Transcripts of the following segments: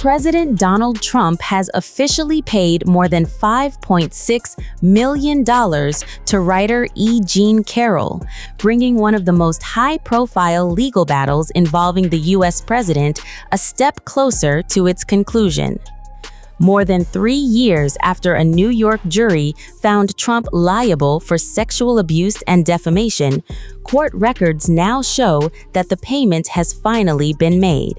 President Donald Trump has officially paid more than $5.6 million to writer E. Jean Carroll, bringing one of the most high-profile legal battles involving the U.S. president a step closer to its conclusion. More than 3 years after a New York jury found Trump liable for sexual abuse and defamation, court records now show that the payment has finally been made.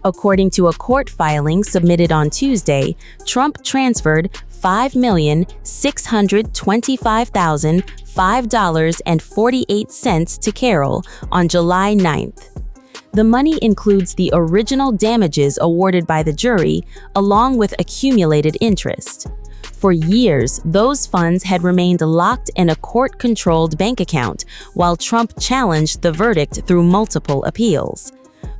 According to a court filing submitted on Tuesday, Trump transferred $5,625,005.48 to Carroll on July 9th. The money includes the original damages awarded by the jury, along with accumulated interest. For years, those funds had remained locked in a court-controlled bank account, while Trump challenged the verdict through multiple appeals.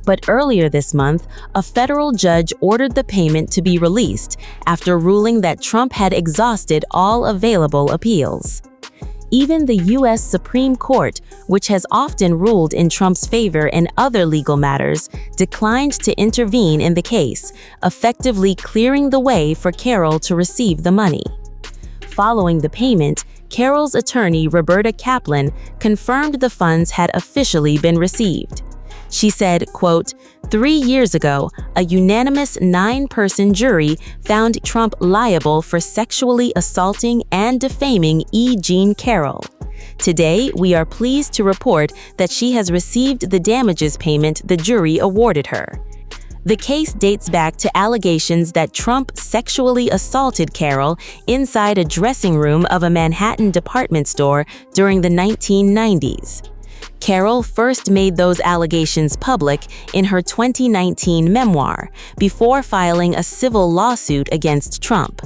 But earlier this month, a federal judge ordered the payment to be released after ruling that Trump had exhausted all available appeals. Even the U.S. Supreme Court, which has often ruled in Trump's favor in other legal matters, declined to intervene in the case, effectively clearing the way for Carroll to receive the money. Following the payment, Carroll's attorney, Roberta Kaplan, confirmed the funds had officially been received. She said, quote, "3 years ago, a unanimous 9-person jury found Trump liable for sexually assaulting and defaming E. Jean Carroll. Today, we are pleased to report that she has received the damages payment the jury awarded her." The case dates back to allegations that Trump sexually assaulted Carroll inside a dressing room of a Manhattan department store during the 1990s. Carroll first made those allegations public in her 2019 memoir, before filing a civil lawsuit against Trump.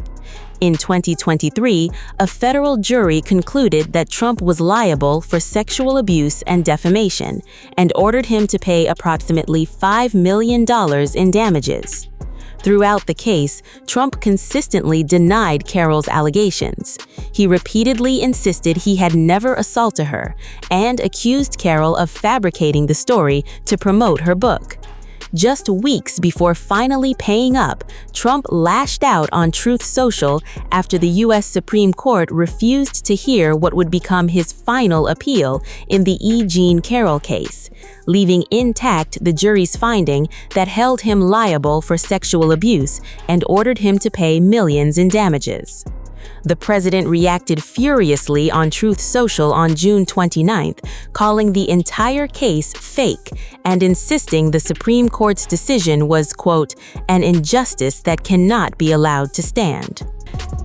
In 2023, a federal jury concluded that Trump was liable for sexual abuse and defamation, and ordered him to pay approximately $5 million in damages. Throughout the case, Trump consistently denied Carroll's allegations. He repeatedly insisted he had never assaulted her, and accused Carroll of fabricating the story to promote her book. Just weeks before finally paying up, Trump lashed out on Truth Social after the U.S. Supreme Court refused to hear what would become his final appeal in the E. Jean Carroll case, leaving intact the jury's finding that held him liable for sexual abuse and ordered him to pay millions in damages. The president reacted furiously on Truth Social on June 29th, calling the entire case fake and insisting the Supreme Court's decision was, quote, "an injustice that cannot be allowed to stand."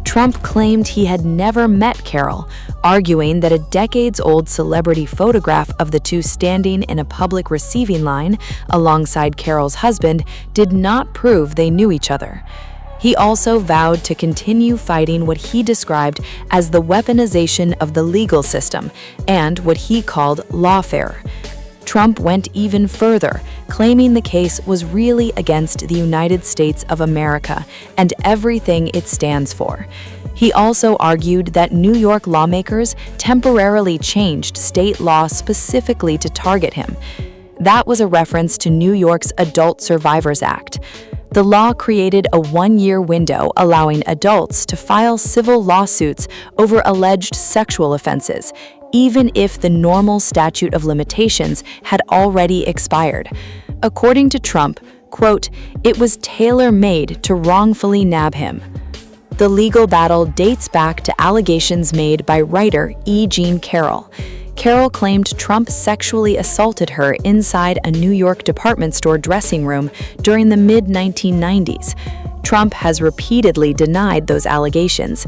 Trump claimed he had never met Carroll, arguing that a decades-old celebrity photograph of the two standing in a public receiving line alongside Carroll's husband did not prove they knew each other. He also vowed to continue fighting what he described as the weaponization of the legal system and what he called lawfare. Trump went even further, claiming the case was really against the United States of America and everything it stands for. He also argued that New York lawmakers temporarily changed state law specifically to target him. That was a reference to New York's Adult Survivors Act. The law created a 1-year window allowing adults to file civil lawsuits over alleged sexual offenses, even if the normal statute of limitations had already expired. According to Trump, quote, "it was tailor-made to wrongfully nab him." The legal battle dates back to allegations made by writer E. Jean Carroll. Carroll claimed Trump sexually assaulted her inside a New York department store dressing room during the mid-1990s. Trump has repeatedly denied those allegations.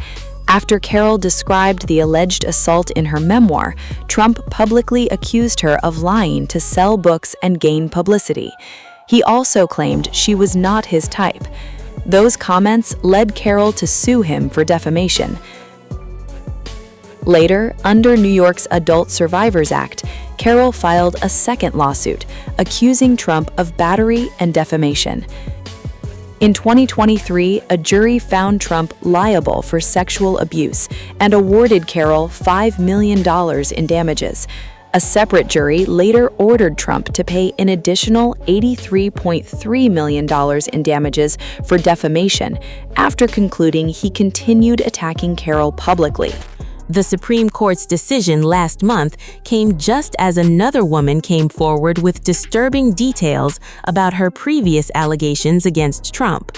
After Carroll described the alleged assault in her memoir, Trump publicly accused her of lying to sell books and gain publicity. He also claimed she was not his type. Those comments led Carroll to sue him for defamation. Later, under New York's Adult Survivors Act, Carroll filed a second lawsuit, accusing Trump of battery and defamation. In 2023, a jury found Trump liable for sexual abuse and awarded Carroll $5 million in damages. A separate jury later ordered Trump to pay an additional $83.3 million in damages for defamation after concluding he continued attacking Carroll publicly. The Supreme Court's decision last month came just as another woman came forward with disturbing details about her previous allegations against Trump.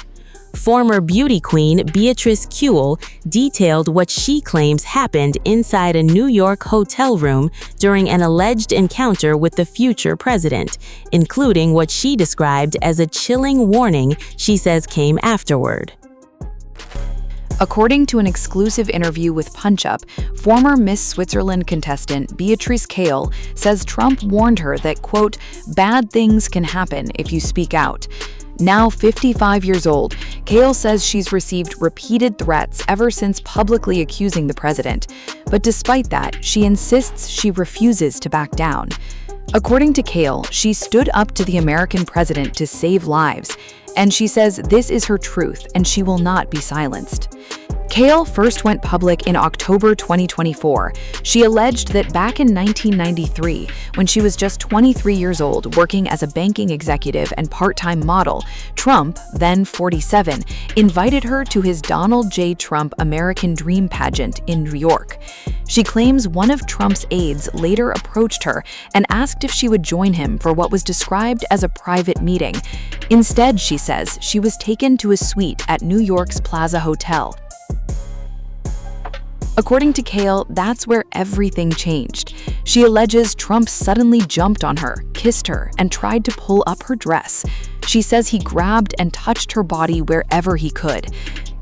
Former beauty queen Beatrice Kuehl detailed what she claims happened inside a New York hotel room during an alleged encounter with the future president, including what she described as a chilling warning she says came afterward. According to an exclusive interview with Punch-Up, former Miss Switzerland contestant Beatrice Kuehl says Trump warned her that, quote, "bad things can happen if you speak out." Now 55 years old, Kuehl says she's received repeated threats ever since publicly accusing the president. But despite that, she insists she refuses to back down. According to Kuehl, she stood up to the American president to save lives, and she says this is her truth and she will not be silenced. Kuehl first went public in October 2024. She alleged that back in 1993, when she was just 23 years old working as a banking executive and part-time model, Trump, then 47, invited her to his Donald J. Trump American Dream pageant in New York. She claims one of Trump's aides later approached her and asked if she would join him for what was described as a private meeting. Instead, she says, she was taken to a suite at New York's Plaza Hotel. According to Kuehl, that's where everything changed. She alleges Trump suddenly jumped on her, kissed her, and tried to pull up her dress. She says he grabbed and touched her body wherever he could.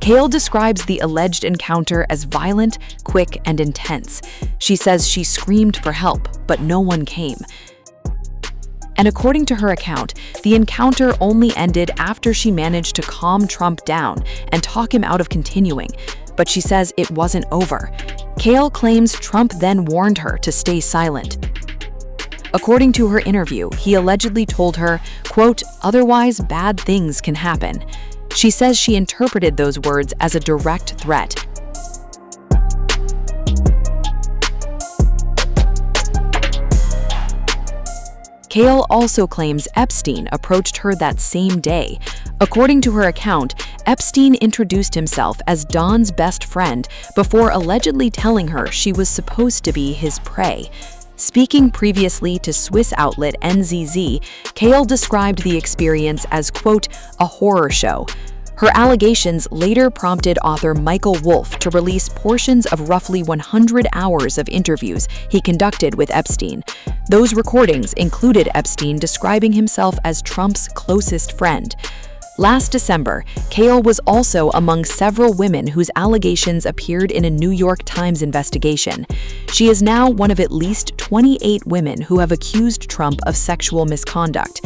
Kuehl describes the alleged encounter as violent, quick, and intense. She says she screamed for help, but no one came. And according to her account, the encounter only ended after she managed to calm Trump down and talk him out of continuing. But she says it wasn't over. Kuehl claims Trump then warned her to stay silent. According to her interview, he allegedly told her, quote, "otherwise bad things can happen." She says she interpreted those words as a direct threat. Kuehl also claims Epstein approached her that same day. According to her account, Epstein introduced himself as Dawn's best friend before allegedly telling her she was supposed to be his prey. Speaking previously to Swiss outlet NZZ, Kuehl described the experience as, quote, "a horror show." Her allegations later prompted author Michael Wolff to release portions of roughly 100 hours of interviews he conducted with Epstein. Those recordings included Epstein describing himself as Trump's closest friend. Last December, Kuehl was also among several women whose allegations appeared in a New York Times investigation. She is now one of at least 28 women who have accused Trump of sexual misconduct.